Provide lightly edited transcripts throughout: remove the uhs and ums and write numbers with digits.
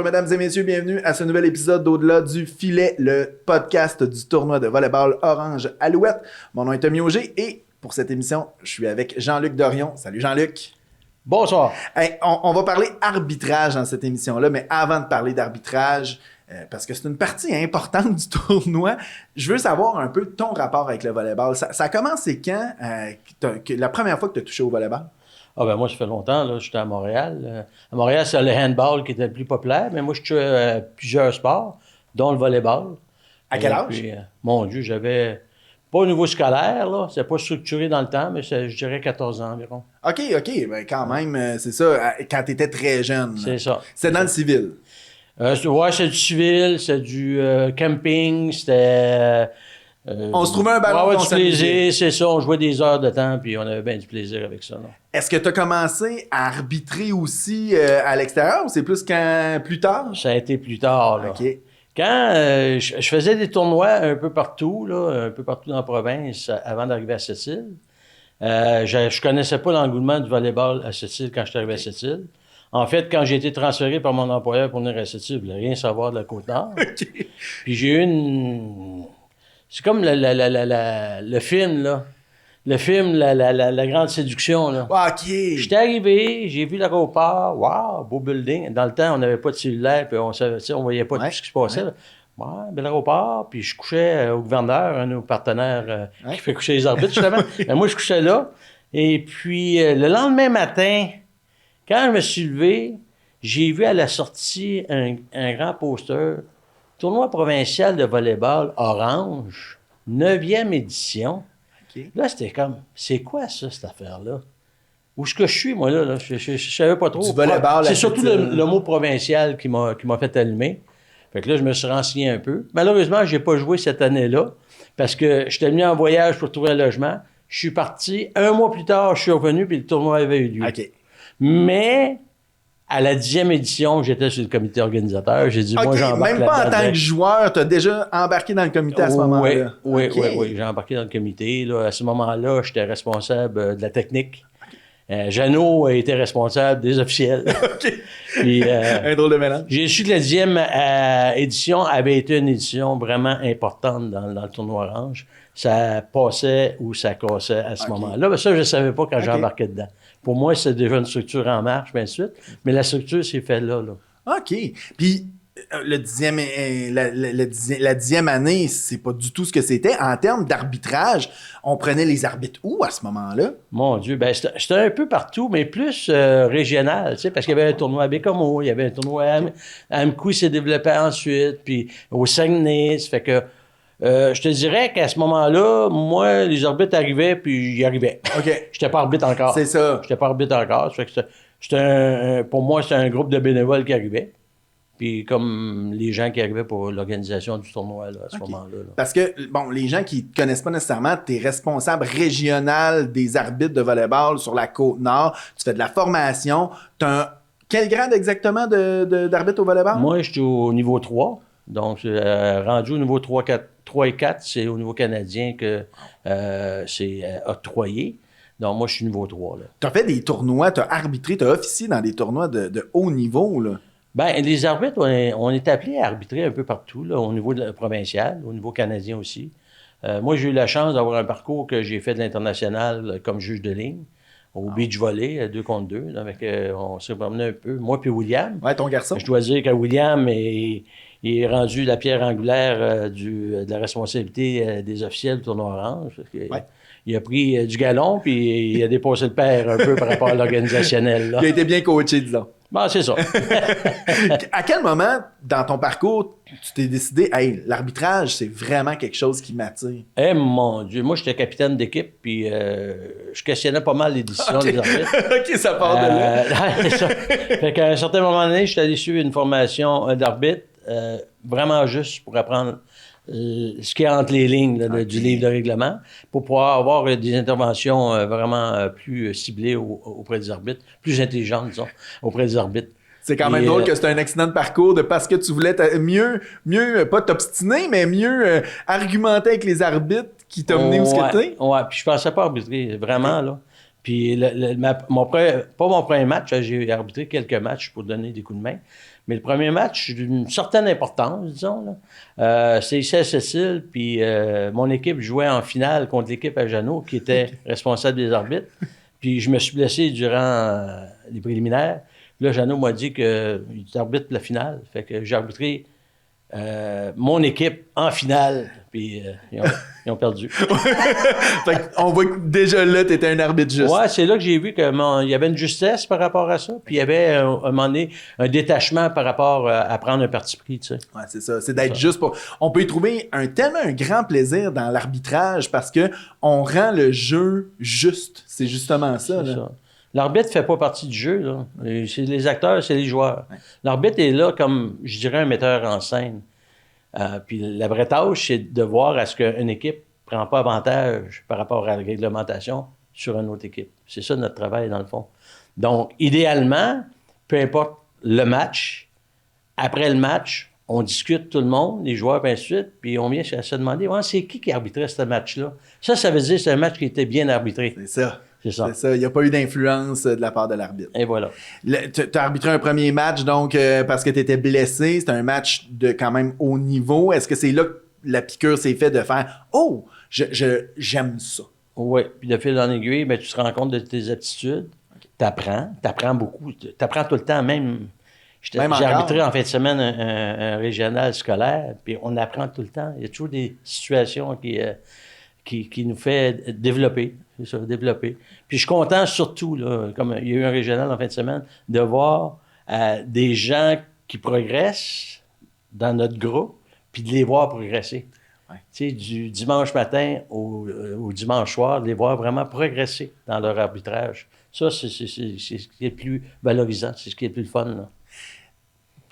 Bonjour mesdames et messieurs, bienvenue à ce nouvel épisode d'Au-delà du filet, le podcast du tournoi de volleyball Orange Alouette. Mon nom est Tommy Auger et pour cette émission, je suis avec Jean-Luc Dorion. Salut Jean-Luc. Bonsoir. Hey, on va parler arbitrage dans cette émission-là, mais avant de parler d'arbitrage, parce que c'est une partie importante du tournoi, je veux savoir un peu ton rapport avec le volleyball. Ça a commencé quand, la première fois que tu as touché au volleyball? Ah ben moi, ça fait longtemps, là, j'étais à Montréal. À Montréal, c'est le handball qui était le plus populaire, mais moi, je touchais plusieurs sports, dont le volleyball. À quel âge? Puis, mon Dieu, j'avais, pas au niveau scolaire, là, c'est pas structuré dans le temps, mais je dirais 14 ans environ. OK, ben quand même, c'est ça, quand tu étais très jeune. C'est ça. C'est dans le civil. Ouais, c'est du civil, c'est du camping, c'était... On se trouvait un ballon, ouais, on du plaisir, c'est ça, on jouait des heures de temps, puis on avait bien du plaisir avec ça. Là. Est-ce que tu as commencé à arbitrer aussi à l'extérieur ou c'est plus plus tard? Ça a été plus tard, là. OK. Quand je faisais des tournois un peu partout, là, un peu partout dans la province, avant d'arriver à Sept-Îles, je connaissais pas l'engouement du volleyball à Sept-Îles quand je suis arrivé à Sept-Îles. En fait, quand j'ai été transféré par mon employeur pour venir à Sept-Îles, je voulais rien savoir de la Côte-Nord. OK. Puis j'ai eu une... C'est comme le film, là. Le film, la grande séduction, là. OK. J'étais arrivé, j'ai vu l'aéroport, wow, beau building. Dans le temps, on n'avait pas de cellulaire, puis on voyait pas tout ce qui se passait. Là. Ouais, bel aéroport, puis je couchais au gouverneur, un de nos partenaires qui fait coucher les arbitres, justement. Mais moi, je couchais là. Et puis, le lendemain matin, quand je me suis levé, j'ai vu à la sortie un grand poster, tournoi provincial de volleyball Orange, 9e édition. Okay. Là, c'était comme, c'est quoi ça, cette affaire-là? Où est-ce que je suis, moi, là? Je savais pas trop. Du volleyball. C'est surtout le mot provincial qui m'a fait allumer. Fait que là, je me suis renseigné un peu. Malheureusement, j'ai pas joué cette année-là parce que j'étais venu en voyage pour trouver un logement. Je suis parti. Un mois plus tard, je suis revenu puis le tournoi avait eu lieu. OK. Mais... à la 10e édition, j'étais sur le comité organisateur. J'ai dit, moi, j'embarque même pas en tant que joueur, tu as déjà embarqué dans le comité à ce moment-là? Oui, j'ai embarqué dans le comité. Là. À ce moment-là, j'étais responsable de la technique. Jeannot était responsable des officiels. OK. Puis, un drôle de mélange. J'ai su que la 10e édition avait été une édition vraiment importante dans le tournoi Orange. Ça passait ou ça cassait à ce moment-là. Mais ça, je ne savais pas quand j'embarquais dedans. Pour moi, c'est déjà une structure en marche, bien de suite. Mais la structure s'est faite là. OK. Puis, la 10e année, c'est pas du tout ce que c'était. En termes d'arbitrage, on prenait les arbitres où à ce moment-là? Mon Dieu, ben c'était un peu partout, mais plus régional, tu sais, parce qu'il y avait un tournoi à Bécomo, il y avait un tournoi à Amqui, s'est développé ensuite, puis au Saguenay, ça fait que je te dirais qu'à ce moment-là, moi, les arbitres arrivaient, puis j'y arrivais. OK. J'étais pas arbitre encore. C'est ça. J'étais pas arbitre encore. Ça fait que pour moi, c'était un groupe de bénévoles qui arrivait. Puis comme les gens qui arrivaient pour l'organisation du tournoi là, à ce moment-là. Là. Parce que, bon, les gens qui ne connaissent pas nécessairement, tu es responsable régional des arbitres de volleyball sur la Côte-Nord. Tu fais de la formation. Quel grade exactement d'arbitre au volleyball? Moi, je suis au niveau 3. Donc, rendu au niveau 3 et 4, c'est au niveau canadien que c'est octroyé. Donc, moi, je suis niveau 3. Tu as fait des tournois, tu as arbitré, tu as officié dans des tournois de haut niveau, là. Bien, les arbitres, on est appelés à arbitrer un peu partout, là, au niveau provincial, au niveau canadien aussi. Moi, j'ai eu la chance d'avoir un parcours que j'ai fait de l'international comme juge de ligne, au beach volley, à 2 contre 2. Donc, on s'est promené un peu, moi puis William. Ouais, ton garçon. Je dois dire que William il est rendu la pierre angulaire de la responsabilité des officiels du tournoi Orange. Parce que, il a pris du galon, puis il a dépassé le père un peu par rapport à l'organisationnel. Là. Il a été bien coaché, disons. Bon, c'est ça. À quel moment, dans ton parcours, tu t'es décidé, hey, l'arbitrage, c'est vraiment quelque chose qui m'attire? Eh mon Dieu, moi, j'étais capitaine d'équipe, puis je questionnais pas mal les décisions des arbitres. OK, ça part de là. C'est ça. Fait qu'à un certain moment donné, je suis allé suivre une formation d'arbitre, vraiment juste pour apprendre ce qui est entre les lignes là, du livre de règlement, pour pouvoir avoir des interventions vraiment plus ciblées auprès des arbitres, plus intelligentes, disons, auprès des arbitres. C'est quand même drôle que c'est un accident de parcours parce que tu voulais mieux pas t'obstiner, mais mieux argumenter avec les arbitres qui t'ont mené où ce que t'es. Ouais, puis je pensais pas arbitrer, vraiment, là. Puis pas mon premier match, j'ai arbitré quelques matchs pour donner des coups de main, Mais le premier match, d'une certaine importance, disons, là, c'est ici à Sept-Îles, puis mon équipe jouait en finale contre l'équipe à Jeannot, qui était responsable des arbitres. Puis je me suis blessé durant les préliminaires. Puis là, Jeannot m'a dit qu'il arbitre la finale. Fait que j'ai arbitré mon équipe en finale, puis ils ont perdu. Fait on voit que déjà là, tu étais un arbitre juste. Ouais, c'est là que j'ai vu qu'il y avait une justesse par rapport à ça, puis il y avait, à un moment donné, un détachement par rapport à prendre un parti pris, tu sais. Ouais, c'est ça. C'est d'être juste pour... On peut y trouver tellement un grand plaisir dans l'arbitrage parce que on rend le jeu juste. C'est justement ça, là. Ça. L'arbitre ne fait pas partie du jeu, là. C'est les acteurs, c'est les joueurs. Ouais. L'arbitre est là comme, je dirais, un metteur en scène. Puis la vraie tâche, c'est de voir à ce qu'une équipe ne prend pas avantage par rapport à la réglementation sur une autre équipe. C'est ça notre travail, dans le fond. Donc, idéalement, peu importe le match, après le match, on discute tout le monde, les joueurs, et ainsi de suite, puis on vient à se demander, c'est qui arbitrait ce match-là? Ça veut dire que c'est un match qui était bien arbitré. C'est ça. C'est ça. C'est ça. Il n'y a pas eu d'influence de la part de l'arbitre. Et voilà. Tu as arbitré un premier match, donc, parce que tu étais blessé. C'était un match de quand même haut niveau. Est-ce que c'est là que la piqûre s'est faite de faire « Oh, j'aime ça ». Oui. Puis de fil en aiguille, ben, tu te rends compte de tes aptitudes. Okay. T'apprends beaucoup. T'apprends tout le temps, même... J'ai arbitré en fin de semaine un régional scolaire, puis on apprend tout le temps. Il y a toujours des situations qui nous fait développer. C'est ça, développer. Puis je suis content surtout, là, comme il y a eu un régional en fin de semaine, de voir des gens qui progressent dans notre groupe, puis de les voir progresser. Ouais. Tu sais, du dimanche matin au dimanche soir, de les voir vraiment progresser dans leur arbitrage. Ça, c'est ce qui est le plus valorisant, c'est ce qui est le plus fun, là.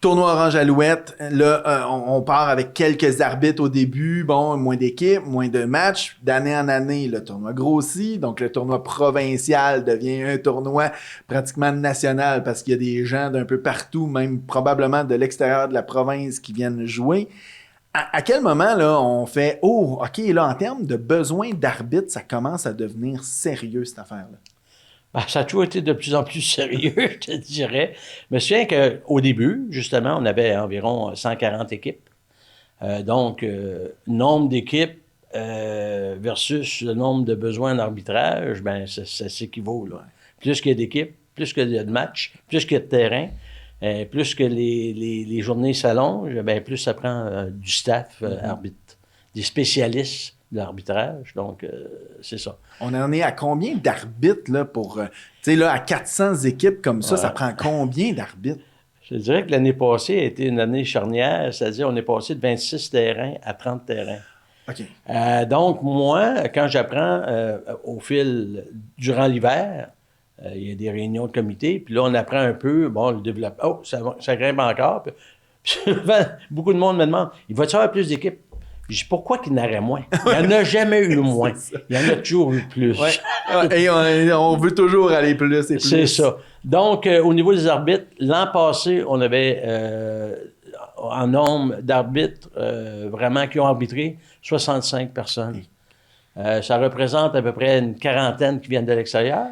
Tournoi Orange Alouette, là, on part avec quelques arbitres au début, bon, moins d'équipes, moins de matchs. D'année en année, le tournoi grossit, donc le tournoi provincial devient un tournoi pratiquement national parce qu'il y a des gens d'un peu partout, même probablement de l'extérieur de la province qui viennent jouer. À quel moment, là, on fait « Oh, OK, là, en termes de besoin d'arbitre, ça commence à devenir sérieux, cette affaire-là ». Ben, ça a toujours été de plus en plus sérieux, je te dirais. Je me souviens qu'au début, justement, on avait environ 140 équipes. Donc, nombre d'équipes versus le nombre de besoins d'arbitrage, ben, ça s'équivaut, là. Plus qu'il y a d'équipes, plus qu'il y a de matchs, plus qu'il y a de terrain, plus que les journées s'allongent, ben, plus ça prend du staff arbitre, des spécialistes de l'arbitrage. Donc, c'est ça. On en est à combien d'arbitres là, pour... tu sais, là, à 400 équipes comme ça, ça prend combien d'arbitres? Je dirais que l'année passée a été une année charnière, c'est-à-dire on est passé de 26 terrains à 30 terrains. OK. Donc, moi, quand j'apprends au fil, durant l'hiver, il y a des réunions de comité, puis là, on apprend un peu, bon, le développement, ça grimpe encore. Puis, beaucoup de monde me demande, il va-tu y avoir plus d'équipes? Je dis, pourquoi qu'il n'y en aurait moins? Il n'y en a jamais eu moins. Il y en a toujours eu plus. Ouais. Et on veut toujours aller plus et plus. C'est ça. Donc, au niveau des arbitres, l'an passé, on avait en nombre d'arbitres vraiment qui ont arbitré 65 personnes. Ça représente à peu près une quarantaine qui viennent de l'extérieur.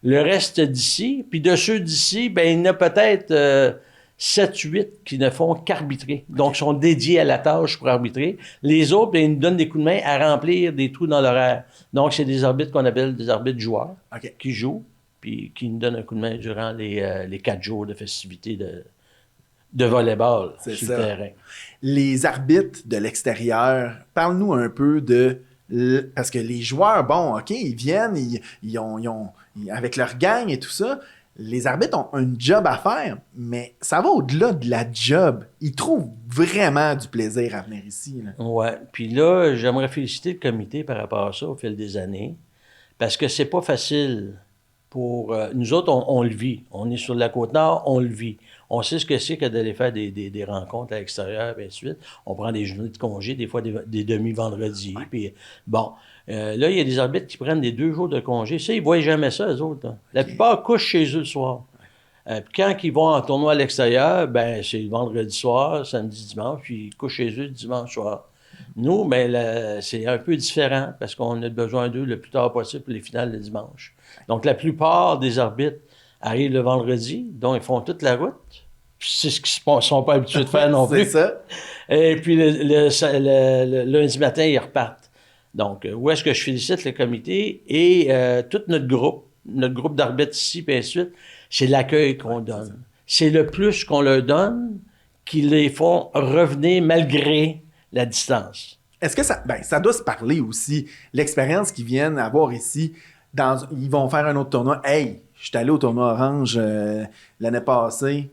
Le reste d'ici, puis de ceux d'ici, ben il y en a peut-être 7-8 qui ne font qu'arbitrer. Donc, sont dédiés à la tâche pour arbitrer. Les autres, ben, ils nous donnent des coups de main à remplir des trous dans l'horaire. Donc, c'est des arbitres qu'on appelle des arbitres joueurs qui jouent, puis qui nous donnent un coup de main durant les 4 jours de festivités de volleyball sur le terrain. Les arbitres de l'extérieur, parle-nous un peu de... Parce que les joueurs, bon, OK, ils viennent, ils ont avec leur gang et tout ça... Les arbitres ont un job à faire, mais ça va au-delà de la job. Ils trouvent vraiment du plaisir à venir ici. Oui. Puis là, j'aimerais féliciter le comité par rapport à ça au fil des années, parce que c'est pas facile pour... nous autres, on le vit. On est sur la Côte-Nord, on le vit. On sait ce que c'est que d'aller faire des rencontres à l'extérieur, et ainsi de suite. On prend des journées de congé, des fois des demi-vendredis. Ouais. Puis bon... là, il y a des arbitres qui prennent des 2 jours de congé. Ça, ils ne voient jamais ça, eux autres. Hein. La plupart couchent chez eux le soir. Puis quand ils vont en tournoi à l'extérieur, ben c'est le vendredi soir, samedi, dimanche, puis ils couchent chez eux le dimanche soir. Nous, ben, c'est un peu différent parce qu'on a besoin d'eux le plus tard possible pour les finales le dimanche. Donc, la plupart des arbitres arrivent le vendredi, donc ils font toute la route. c'est ce qu'ils ne sont pas habitués de faire non plus. C'est ça. Et puis le lundi matin, ils repartent. Donc, où est-ce que je félicite le comité et tout notre groupe d'arbitres ici, puis ainsi de suite, c'est l'accueil qu'on donne. C'est le plus qu'on leur donne qui les font revenir malgré la distance. Est-ce que ça doit se parler aussi, l'expérience qu'ils viennent avoir ici, ils vont faire un autre tournoi. Hey, je suis allé au tournoi Orange l'année passée,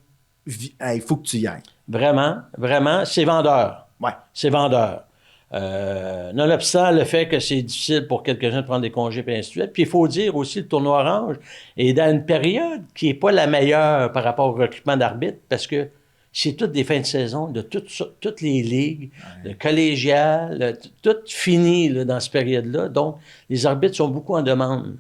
il faut que tu y ailles. Vraiment, c'est vendeur. Ouais. C'est vendeur. Nonobstant le fait que c'est difficile pour quelques-uns de prendre des congés et ainsi de suite. Puis il faut dire aussi le tournoi Orange est dans une période qui n'est pas la meilleure par rapport au recrutement d'arbitres parce que c'est toutes des fins de saison de toutes les ligues, le collégial, tout fini là, dans cette période-là. Donc, les arbitres sont beaucoup en demande.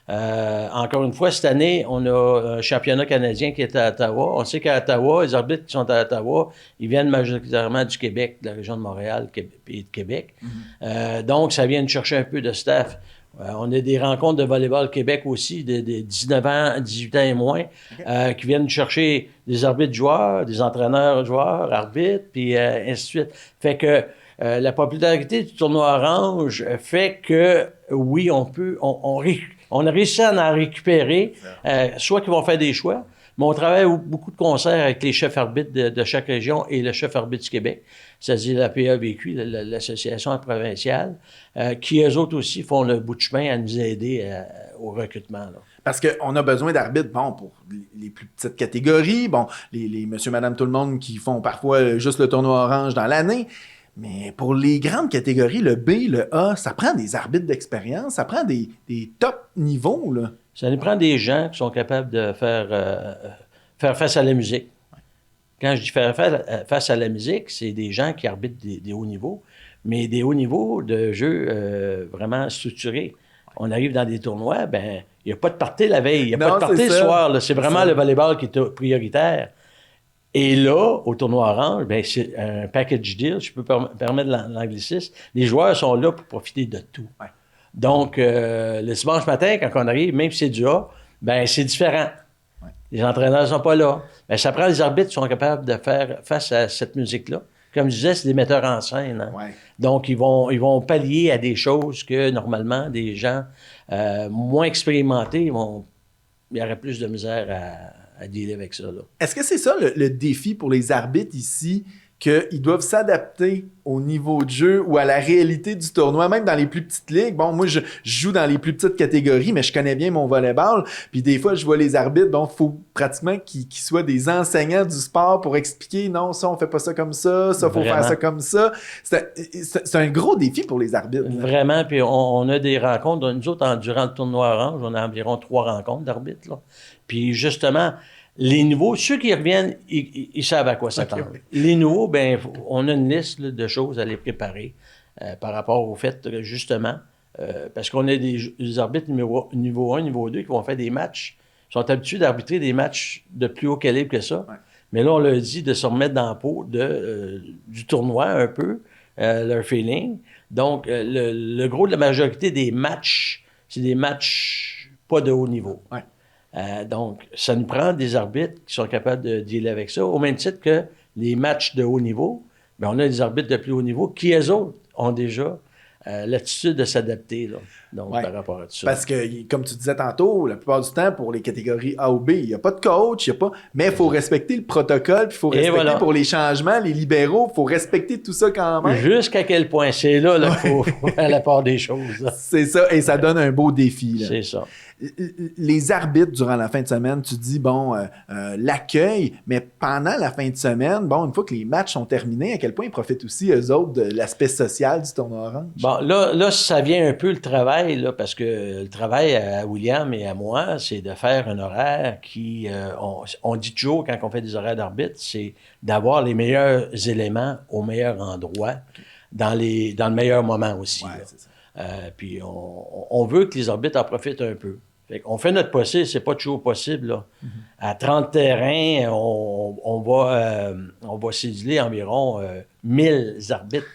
Encore une fois, cette année, on a un championnat canadien qui est à Ottawa. On sait qu'à Ottawa, les arbitres qui sont à Ottawa, ils viennent majoritairement du Québec, de la région de Montréal et de Québec. Donc, ça vient de chercher un peu de staff. On a des rencontres de volleyball Québec aussi, de 19 ans, 18 ans et moins, qui viennent chercher des arbitres joueurs, des entraîneurs joueurs, arbitres, puis ainsi de suite. Fait que la popularité du tournoi Orange fait que, oui, on a réussi à en récupérer, soit qu'ils vont faire des choix, mais on travaille beaucoup de concerts avec les chefs arbitres de chaque région et le chef arbitre du Québec, c'est-à-dire la PAVQ, l'association provinciale, qui eux autres aussi font le bout de chemin à nous aider au recrutement. Là. Parce qu'on a besoin d'arbitres, pour les plus petites catégories, les monsieur, madame, tout le monde qui font parfois juste le tournoi Orange dans l'année. Mais pour les grandes catégories, le B, le A, ça prend des arbitres d'expérience, ça prend des top niveaux, là. Ça nous prend des gens qui sont capables de faire face à la musique. Quand je dis faire face à la musique, c'est des gens qui arbitrent des hauts niveaux, mais des hauts niveaux de jeu vraiment structurés. On arrive dans des tournois, il n'y a pas de party la veille, il n'y a pas de party le soir. Là. C'est vraiment le volleyball qui est prioritaire. Et là, au tournoi Orange, c'est un package deal, je peux permettre l'anglicisme. Les joueurs sont là pour profiter de tout. Ouais. Donc, le dimanche matin, quand on arrive, même si c'est du A, c'est différent. Ouais. Les entraîneurs ne sont pas là. Ça prend les arbitres qui sont capables de faire face à cette musique-là. Comme je disais, c'est des metteurs en scène. Hein? Ouais. Donc, ils vont pallier à des choses que, normalement, des gens moins expérimentés, il y aurait plus de misère à dealer avec ça. Là. Est-ce que c'est ça le défi pour les arbitres ici, qu'ils doivent s'adapter au niveau de jeu ou à la réalité du tournoi, même dans les plus petites ligues? Moi, je joue dans les plus petites catégories, mais je connais bien mon volleyball. Puis des fois, je vois les arbitres, il faut pratiquement qu'ils soient des enseignants du sport pour expliquer, non, ça, on fait pas ça comme ça, ça, faut faire ça comme ça. C'est un gros défi pour les arbitres. Là. Vraiment, puis on a des rencontres. Nous autres, durant le tournoi Orange, on a environ 3 rencontres d'arbitres. Là. Puis justement, les nouveaux, ceux qui reviennent, ils savent à quoi s'attendre. Okay. Les nouveaux, on a une liste là, de choses à les préparer par rapport au fait, justement, parce qu'on a des arbitres niveau 1, niveau 2 qui vont faire des matchs. Ils sont habitués d'arbitrer des matchs de plus haut calibre que ça. Ouais. Mais là, on leur dit de se remettre dans la peau du tournoi un peu, leur feeling. Donc, le gros de la majorité des matchs, c'est des matchs pas de haut niveau. Ouais. Donc, ça nous prend des arbitres qui sont capables de dealer avec ça. Au même titre que les matchs de haut niveau, on a des arbitres de plus haut niveau qui, eux autres, ont déjà l'attitude de s'adapter là, donc, par rapport à tout ça. Parce que, comme tu disais tantôt, la plupart du temps, pour les catégories A ou B, il n'y a pas de coach, mais il faut respecter le protocole, puis il faut respecter pour les changements, les libéraux, il faut respecter tout ça quand même. Jusqu'à quel point? C'est là qu'il faut faire la part des choses. Là. C'est ça, et ça donne un beau défi. Là. C'est ça. Les arbitres, durant la fin de semaine, tu dis, l'accueil, mais pendant la fin de semaine, une fois que les matchs sont terminés, à quel point ils profitent aussi, eux autres, de l'aspect social du tournoi Orange? Là, ça vient un peu le travail, là, parce que le travail à William et à moi, c'est de faire un horaire qui, on dit toujours, quand on fait des horaires d'arbitre, c'est d'avoir les meilleurs éléments au meilleur endroit, dans le meilleur moment aussi. Ouais, c'est ça. Puis on veut que les arbitres en profitent un peu. On fait notre possible, c'est pas toujours possible. Là. Mm-hmm. À 30 terrains, on va céduler environ 1000 arbitres.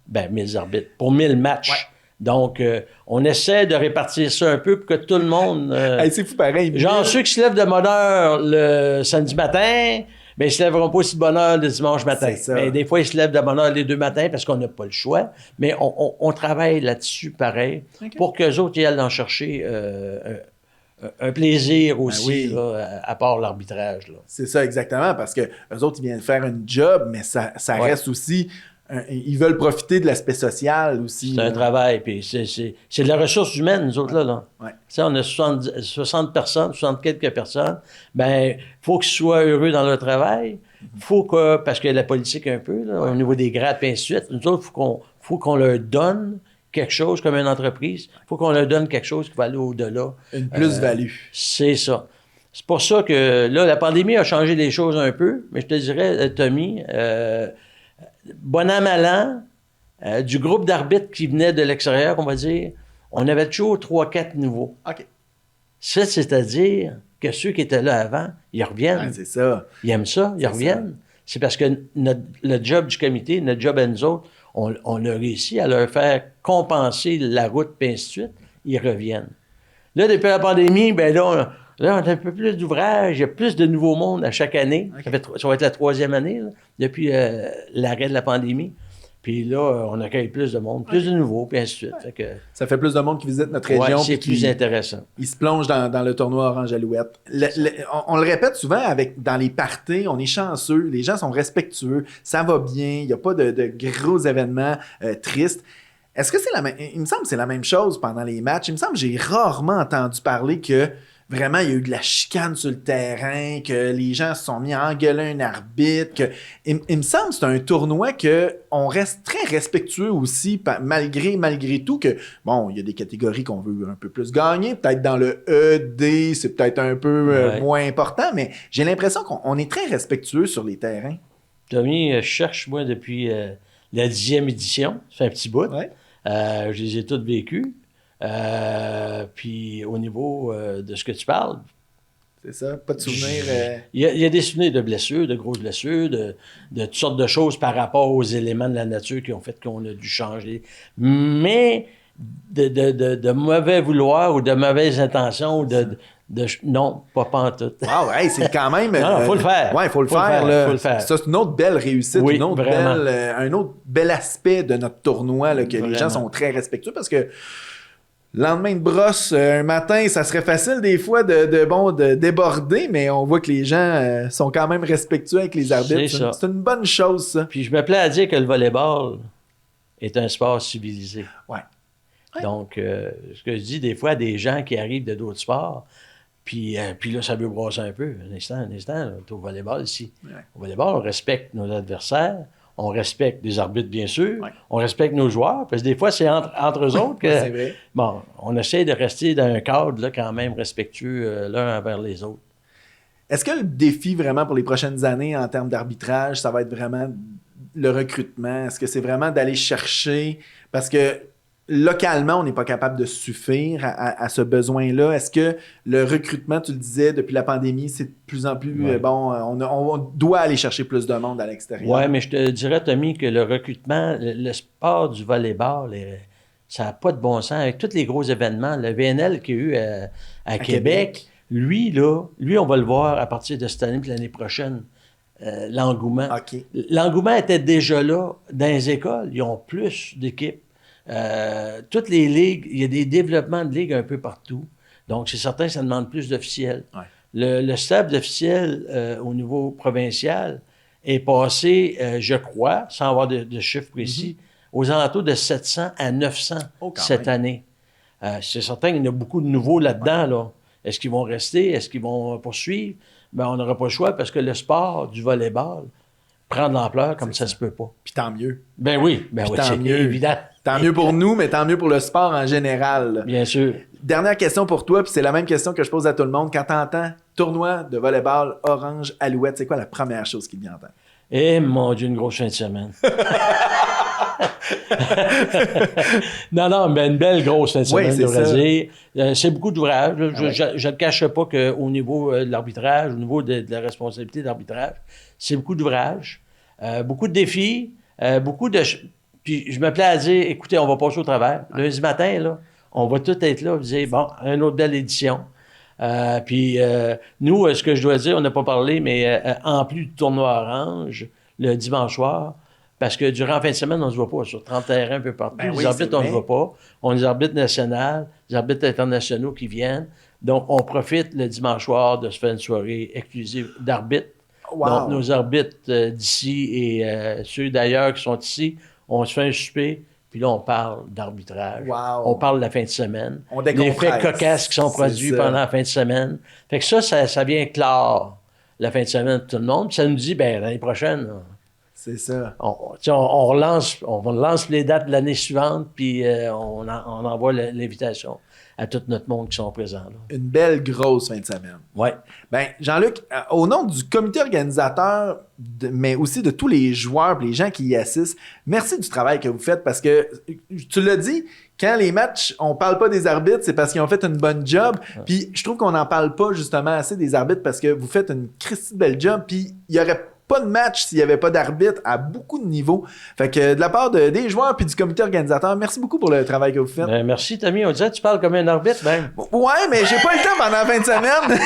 1000 arbitres pour 1000 matchs. Ouais. Donc, on essaie de répartir ça un peu pour que tout le monde... c'est fou pareil. Genre ceux qui se lèvent de bonne heure le samedi matin, Mais ils ne se lèveront pas aussi de bonne heure le dimanche matin. C'est ça. Mais des fois, ils se lèvent de bonne heure les 2 matins parce qu'on n'a pas le choix. Mais on travaille là-dessus pareil pour qu'eux autres ils aillent en chercher un plaisir aussi, là, à part l'arbitrage. Là. C'est ça, exactement, parce que eux autres, ils viennent faire un job, mais ça reste aussi... ils veulent profiter de l'aspect social aussi. C'est un travail, puis c'est de la ressource humaine, nous autres, là. Ouais. Tu sais, on a 60 personnes, 60 quelques personnes. Ben, il faut qu'ils soient heureux dans leur travail. Faut que, parce que la politique un peu, là, au niveau des grades, et ainsi de suite, nous autres, faut qu'on leur donne quelque chose comme une entreprise. Il faut qu'on leur donne quelque chose qui va aller au-delà. Une plus-value. C'est ça. C'est pour ça que, là, la pandémie a changé les choses un peu, mais je te dirais, Tommy, bon an, mal an, du groupe d'arbitres qui venait de l'extérieur, on va dire, on avait toujours 3-4 nouveaux. OK. Ça, c'est-à-dire que ceux qui étaient là avant, ils reviennent. Ouais, c'est ça. Ils aiment ça, ils reviennent. C'est parce que le job du comité, notre job à nous autres, on a réussi à leur faire compenser la route, puis ainsi de suite. Ils reviennent. Là, depuis la pandémie, ben là, on a un peu plus d'ouvrages, il y a plus de nouveaux mondes à chaque année. Okay. Ça va être la 3e année, là, depuis l'arrêt de la pandémie. Puis là, on accueille plus de monde, plus de nouveaux, puis ainsi de suite. Fait que, ça fait plus de monde qui visite notre région. Ouais, c'est plus intéressant. Ils se plongent dans le tournoi Orange Alouette. On le répète souvent dans les parties, on est chanceux, les gens sont respectueux, ça va bien, il n'y a pas de gros événements tristes. Est-ce que c'est la même... Il me semble que c'est la même chose pendant les matchs. Il me semble que j'ai rarement entendu parler que vraiment, il y a eu de la chicane sur le terrain, que les gens se sont mis à engueuler un arbitre. Il me semble que c'est un tournoi qu'on reste très respectueux aussi, malgré tout, que, bon, il y a des catégories qu'on veut un peu plus gagner. Peut-être dans le E, D, c'est peut-être un peu moins important, mais j'ai l'impression qu'on est très respectueux sur les terrains. Tommy, je cherche, moi, depuis la 10e édition. Ça fait un petit bout. Ouais. Je les ai toutes vécues. Puis au niveau de ce que tu parles. C'est ça, pas de souvenirs. Il y a des souvenirs de blessures, de grosses blessures, de toutes sortes de choses par rapport aux éléments de la nature qui ont fait qu'on a dû changer. Mais de mauvais vouloir ou de mauvaises intentions, non, pas en tout. Ah ouais, c'est quand même... non, faut le faire. Ouais, il faut le faire. Faut le faire. Ça, c'est une autre belle réussite, oui, un autre bel aspect de notre tournoi, là, que vraiment. Les gens sont très respectueux parce que lendemain de brosse, un matin, ça serait facile des fois de déborder, mais on voit que les gens sont quand même respectueux avec les arbitres. C'est une bonne chose, ça. Puis je me plais à dire que le volleyball est un sport civilisé. Ouais. Donc, ce que je dis des fois à des gens qui arrivent de d'autres sports, puis là, ça veut brasser un peu. Un instant, là, au volleyball ici. Ouais. Au volleyball, on respecte nos adversaires. On respecte les arbitres, bien sûr. Ouais. On respecte nos joueurs, parce que des fois, c'est entre eux autres que... c'est vrai. Bon, on essaie de rester dans un cadre là, quand même respectueux l'un envers les autres. Est-ce que le défi vraiment pour les prochaines années en termes d'arbitrage, ça va être vraiment le recrutement? Est-ce que c'est vraiment d'aller chercher... Parce que localement, on n'est pas capable de suffire à ce besoin-là. Est-ce que le recrutement, tu le disais, depuis la pandémie, c'est de plus en plus... on doit aller chercher plus de monde à l'extérieur. Oui, mais je te dirais, Tommy, que le recrutement, le sport du volleyball, ça n'a pas de bon sens. Avec tous les gros événements, le VNL qu'il y a eu à Québec, lui, on va le voir à partir de cette année et l'année prochaine. L'engouement. Okay. L'engouement était déjà là dans les écoles. Ils ont plus d'équipes. Toutes les ligues, il y a des développements de ligues un peu partout. Donc, c'est certain que ça demande plus d'officiels. Ouais. Le staff d'officiels au niveau provincial est passé, je crois, sans avoir de chiffres précis, aux alentours de 700 à 900 cette année. C'est certain qu'il y en a beaucoup de nouveaux là-dedans. Là. Est-ce qu'ils vont rester? Est-ce qu'ils vont poursuivre? Ben, on n'aura pas le choix parce que le sport du volleyball prend de l'ampleur comme ça se peut pas. Puis tant mieux. Ben oui, tant mieux. Évident. Tant mieux pour nous, mais tant mieux pour le sport en général. Là. Bien sûr. Dernière question pour toi, puis c'est la même question que je pose à tout le monde. Quand tu entends tournoi de volleyball Orange Alouette, c'est quoi la première chose qui te vient en tête? Eh mon Dieu, une grosse fin de semaine. non, mais une belle grosse fin de semaine, je devrais dire. C'est beaucoup d'ouvrages. Je ne cache pas qu'au niveau de l'arbitrage, au niveau de la responsabilité d'arbitrage, c'est beaucoup d'ouvrages, beaucoup de défis, beaucoup de... Puis je me plais à dire, écoutez, on va passer au travers. Lundi matin, là, on va tout être là, dire, bon, une autre belle édition. Puis nous, ce que je dois dire, on n'a pas parlé, mais en plus du tournoi orange, le dimanche soir, parce que durant la fin de semaine, on ne se voit pas. Sur 30 terrains un peu partout, les arbitres, on ne se voit pas. On a des arbitres nationaux, des arbitres internationaux qui viennent. Donc, on profite le dimanche soir de se faire une soirée exclusive d'arbitres. Wow. Donc, nos arbitres d'ici et ceux d'ailleurs qui sont ici, on se fait un souper, puis là, on parle d'arbitrage. Wow. On parle de la fin de semaine. On les faits cocasses qui sont produits pendant la fin de semaine. Fait que ça vient clore la fin de semaine de tout le monde. Puis ça nous dit, l'année prochaine, c'est ça. On relance les dates de l'année suivante, puis on envoie l'invitation à tout notre monde qui sont présents. Là. Une belle grosse fin de semaine. Oui. Ben, Jean-Luc, au nom du comité organisateur, mais aussi de tous les joueurs et les gens qui y assistent, merci du travail que vous faites parce que, tu l'as dit, quand les matchs, on parle pas des arbitres, c'est parce qu'ils ont fait une bonne job. Puis je trouve qu'on n'en parle pas justement assez des arbitres parce que vous faites une Christie belle job. Puis il y aurait pas de match s'il n'y avait pas d'arbitre à beaucoup de niveaux. Fait que de la part des joueurs puis du comité organisateur, merci beaucoup pour le travail que vous faites. Merci, Tommy. On disait tu parles comme un arbitre, même. Ouais, mais j'ai pas le temps pendant la fin de semaine.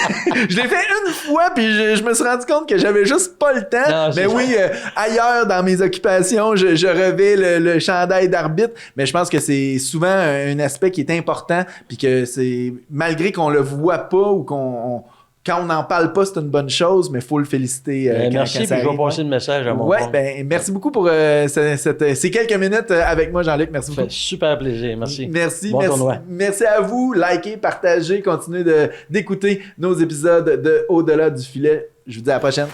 Je l'ai fait une fois puis je me suis rendu compte que j'avais juste pas le temps. Non, mais oui, ailleurs dans mes occupations, je revais le chandail d'arbitre, mais je pense que c'est souvent un aspect qui est important puis que c'est malgré qu'on le voit pas ou quand on n'en parle pas, c'est une bonne chose, mais il faut le féliciter. Merci, puis je vais passer le message à mon compte. Merci beaucoup pour ces quelques minutes avec moi, Jean-Luc. Merci beaucoup. Ça fait super plaisir. Merci. Merci. Merci à vous. Likez, partagez, continuez d'écouter nos épisodes de Au-delà du filet. Je vous dis à la prochaine.